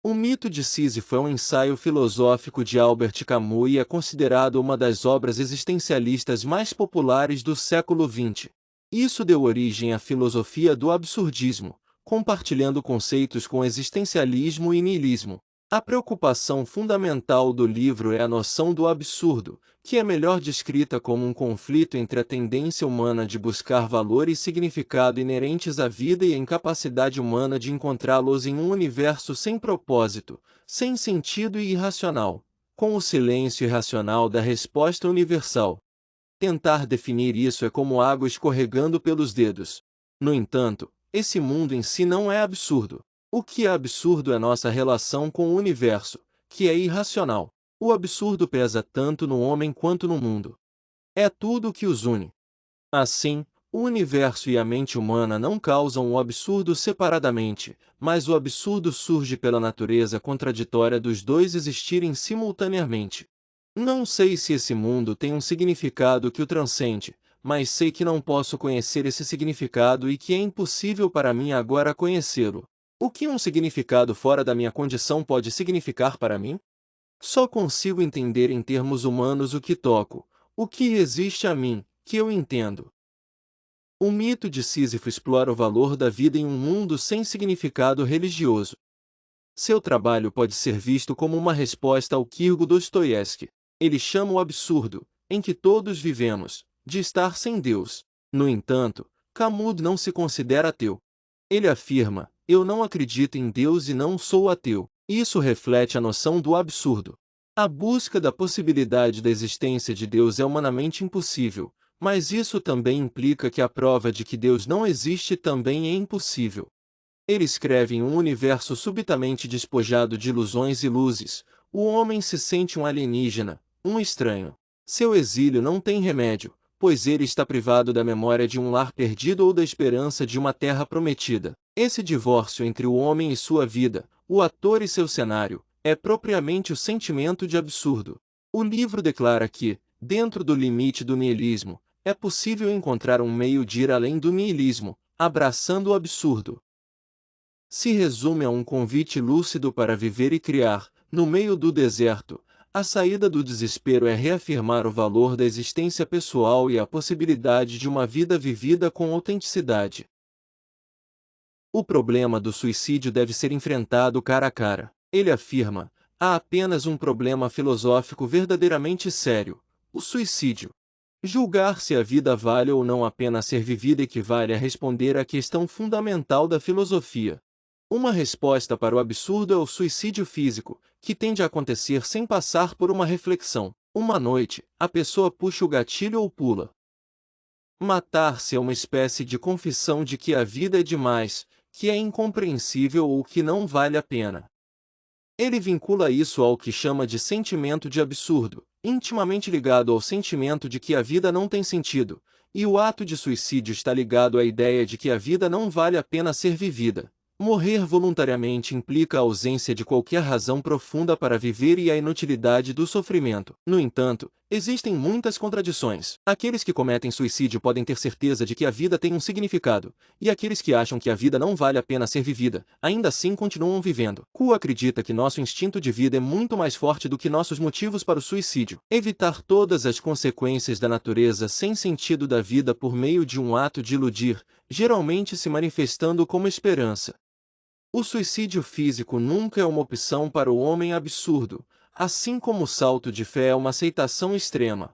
O mito de Sísifo é um ensaio filosófico de Albert Camus e é considerado uma das obras existencialistas mais populares do século XX. Isso deu origem à filosofia do absurdismo, compartilhando conceitos com existencialismo e niilismo. A preocupação fundamental do livro é a noção do absurdo, que é melhor descrita como um conflito entre a tendência humana de buscar valor e significado inerentes à vida e a incapacidade humana de encontrá-los em um universo sem propósito, sem sentido e irracional, com o silêncio irracional da resposta universal. Tentar definir isso é como água escorregando pelos dedos. No entanto, esse mundo em si não é absurdo. O que é absurdo é nossa relação com o universo, que é irracional. O absurdo pesa tanto no homem quanto no mundo. É tudo o que os une. Assim, o universo e a mente humana não causam o absurdo separadamente, mas o absurdo surge pela natureza contraditória dos dois existirem simultaneamente. Não sei se esse mundo tem um significado que o transcende, mas sei que não posso conhecer esse significado e que é impossível para mim agora conhecê-lo. O que um significado fora da minha condição pode significar para mim? Só consigo entender em termos humanos o que toco, o que existe a mim, que eu entendo. O mito de Sísifo explora o valor da vida em um mundo sem significado religioso. Seu trabalho pode ser visto como uma resposta ao Kyrgo Dostoiévski. Ele chama o absurdo, em que todos vivemos, de estar sem Deus. No entanto, Camus não se considera ateu. Ele afirma: eu não acredito em Deus e não sou ateu. Isso reflete a noção do absurdo. A busca da possibilidade da existência de Deus é humanamente impossível, mas isso também implica que a prova de que Deus não existe também é impossível. Ele escreve em um universo subitamente despojado de ilusões e luzes, o homem se sente um alienígena, um estranho. Seu exílio não tem remédio, pois ele está privado da memória de um lar perdido ou da esperança de uma terra prometida. Esse divórcio entre o homem e sua vida, o ator e seu cenário, é propriamente o sentimento de absurdo. O livro declara que, dentro do limite do niilismo, é possível encontrar um meio de ir além do niilismo, abraçando o absurdo. Se resume a um convite lúcido para viver e criar, no meio do deserto. A saída do desespero é reafirmar o valor da existência pessoal e a possibilidade de uma vida vivida com autenticidade. O problema do suicídio deve ser enfrentado cara a cara. Ele afirma: há apenas um problema filosófico verdadeiramente sério: o suicídio. Julgar se a vida vale ou não a pena ser vivida equivale a responder à questão fundamental da filosofia. Uma resposta para o absurdo é o suicídio físico, que tende a acontecer sem passar por uma reflexão. Uma noite, a pessoa puxa o gatilho ou pula. Matar-se é uma espécie de confissão de que a vida é demais, que é incompreensível ou que não vale a pena. Ele vincula isso ao que chama de sentimento de absurdo, intimamente ligado ao sentimento de que a vida não tem sentido, e o ato de suicídio está ligado à ideia de que a vida não vale a pena ser vivida. Morrer voluntariamente implica a ausência de qualquer razão profunda para viver e a inutilidade do sofrimento. No entanto, existem muitas contradições. Aqueles que cometem suicídio podem ter certeza de que a vida tem um significado, e aqueles que acham que a vida não vale a pena ser vivida, ainda assim continuam vivendo. Ku acredita que nosso instinto de vida é muito mais forte do que nossos motivos para o suicídio. Evitar todas as consequências da natureza sem sentido da vida por meio de um ato de iludir, geralmente se manifestando como esperança. O suicídio físico nunca é uma opção para o homem absurdo, assim como o salto de fé é uma aceitação extrema.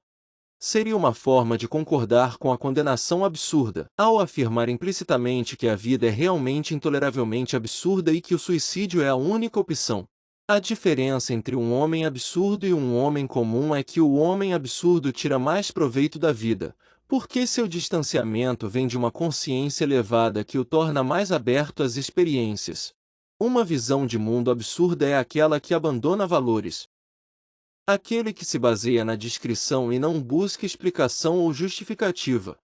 Seria uma forma de concordar com a condenação absurda, ao afirmar implicitamente que a vida é realmente intoleravelmente absurda e que o suicídio é a única opção. A diferença entre um homem absurdo e um homem comum é que o homem absurdo tira mais proveito da vida, porque seu distanciamento vem de uma consciência elevada que o torna mais aberto às experiências. Uma visão de mundo absurda é aquela que abandona valores. Aquele que se baseia na descrição e não busca explicação ou justificativa.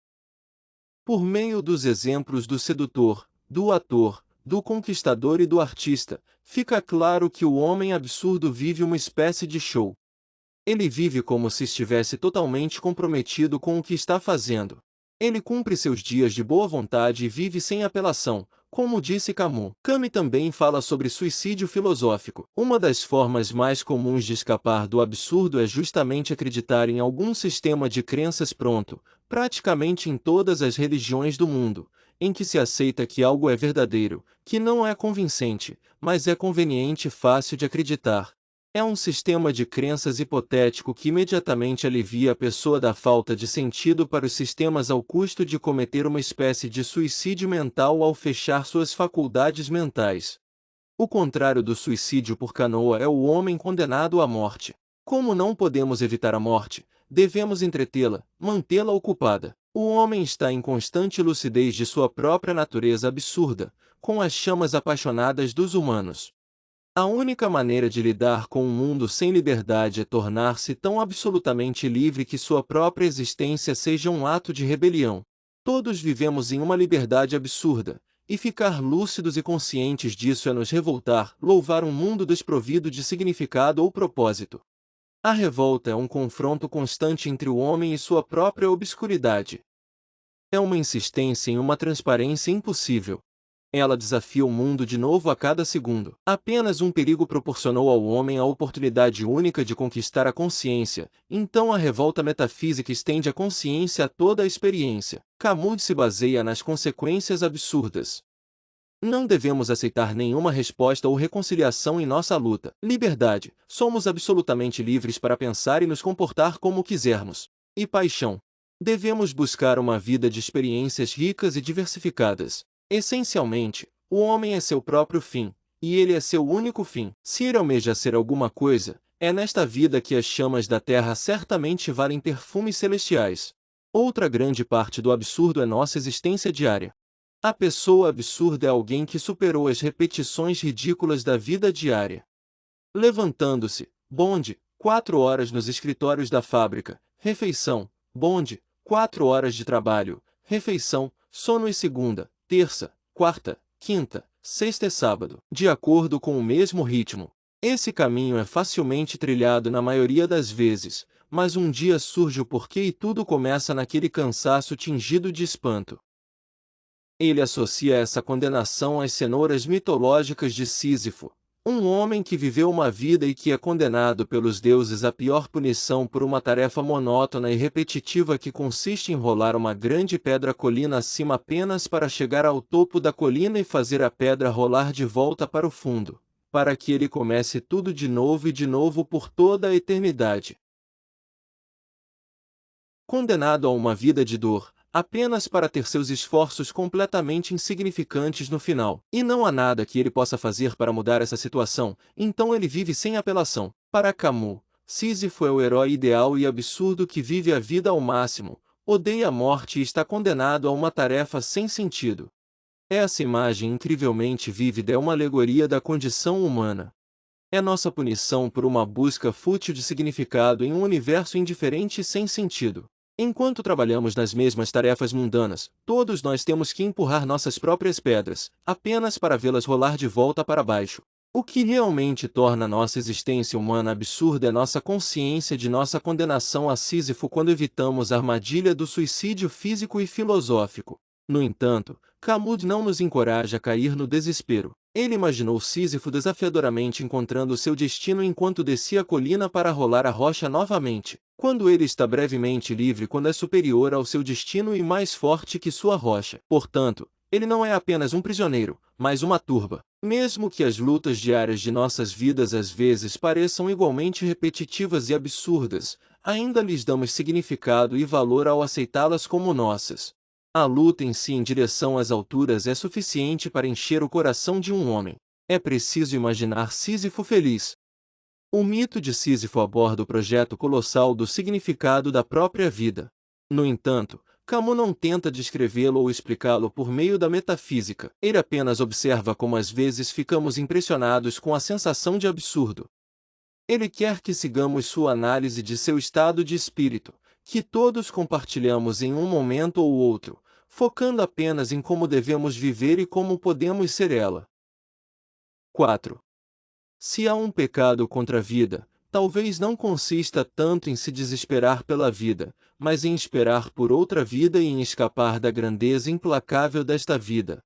Por meio dos exemplos do sedutor, do ator, do conquistador e do artista, fica claro que o homem absurdo vive uma espécie de show. Ele vive como se estivesse totalmente comprometido com o que está fazendo. Ele cumpre seus dias de boa vontade e vive sem apelação, Como disse Camus, Camus também fala sobre suicídio filosófico. Uma das formas mais comuns de escapar do absurdo é justamente acreditar em algum sistema de crenças pronto, praticamente em todas as religiões do mundo, em que se aceita que algo é verdadeiro, que não é convincente, mas é conveniente e fácil de acreditar. É um sistema de crenças hipotético que imediatamente alivia a pessoa da falta de sentido para os sistemas ao custo de cometer uma espécie de suicídio mental ao fechar suas faculdades mentais. O contrário do suicídio por canoa é o homem condenado à morte. Como não podemos evitar a morte, devemos entretê-la, mantê-la ocupada. O homem está em constante lucidez de sua própria natureza absurda, com as chamas apaixonadas dos humanos. A única maneira de lidar com um mundo sem liberdade é tornar-se tão absolutamente livre que sua própria existência seja um ato de rebelião. Todos vivemos em uma liberdade absurda, e ficar lúcidos e conscientes disso é nos revoltar, louvar um mundo desprovido de significado ou propósito. A revolta é um confronto constante entre o homem e sua própria obscuridade. É uma insistência em uma transparência impossível. Ela desafia o mundo de novo a cada segundo. Apenas um perigo proporcionou ao homem a oportunidade única de conquistar a consciência, então a revolta metafísica estende a consciência a toda a experiência. Camus se baseia nas consequências absurdas. Não devemos aceitar nenhuma resposta ou reconciliação em nossa luta. Liberdade. Somos absolutamente livres para pensar e nos comportar como quisermos. E paixão. Devemos buscar uma vida de experiências ricas e diversificadas. Essencialmente, o homem é seu próprio fim, e ele é seu único fim. Se ele almeja ser alguma coisa, é nesta vida que as chamas da terra certamente valem perfumes celestiais. Outra grande parte do absurdo é nossa existência diária. A pessoa absurda é alguém que superou as repetições ridículas da vida diária. Levantando-se, bonde, 4 horas nos escritórios da fábrica, refeição, bonde, 4 horas de trabalho, refeição, sono e segunda, terça, quarta, quinta, sexta e sábado, de acordo com o mesmo ritmo. Esse caminho é facilmente trilhado na maioria das vezes, mas um dia surge o porquê e tudo começa naquele cansaço tingido de espanto. Ele associa essa condenação às cenouras mitológicas de Sísifo, um homem que viveu uma vida e que é condenado pelos deuses à pior punição por uma tarefa monótona e repetitiva que consiste em rolar uma grande pedra colina acima apenas para chegar ao topo da colina e fazer a pedra rolar de volta para o fundo, para que ele comece tudo de novo e de novo por toda a eternidade. Condenado a uma vida de dor, apenas para ter seus esforços completamente insignificantes no final. E não há nada que ele possa fazer para mudar essa situação, então ele vive sem apelação. Para Camus, Sísifo é o herói ideal e absurdo que vive a vida ao máximo, odeia a morte e está condenado a uma tarefa sem sentido. Essa imagem incrivelmente vívida é uma alegoria da condição humana. É nossa punição por uma busca fútil de significado em um universo indiferente e sem sentido. Enquanto trabalhamos nas mesmas tarefas mundanas, todos nós temos que empurrar nossas próprias pedras, apenas para vê-las rolar de volta para baixo. O que realmente torna nossa existência humana absurda é nossa consciência de nossa condenação a Sísifo quando evitamos a armadilha do suicídio físico e filosófico. No entanto, Camus não nos encoraja a cair no desespero. Ele imaginou Sísifo desafiadoramente encontrando seu destino enquanto descia a colina para rolar a rocha novamente. Quando ele está brevemente livre quando é superior ao seu destino e mais forte que sua rocha. Portanto, ele não é apenas um prisioneiro, mas uma turba. Mesmo que as lutas diárias de nossas vidas às vezes pareçam igualmente repetitivas e absurdas, ainda lhes damos significado e valor ao aceitá-las como nossas. A luta em si em direção às alturas é suficiente para encher o coração de um homem. É preciso imaginar Sísifo feliz. O mito de Sísifo aborda o projeto colossal do significado da própria vida. No entanto, Camus não tenta descrevê-lo ou explicá-lo por meio da metafísica. Ele apenas observa como às vezes ficamos impressionados com a sensação de absurdo. Ele quer que sigamos sua análise de seu estado de espírito, que todos compartilhamos em um momento ou outro, focando apenas em como devemos viver e como podemos ser ela. 4. Se há um pecado contra a vida, talvez não consista tanto em se desesperar pela vida, mas em esperar por outra vida e em escapar da grandeza implacável desta vida.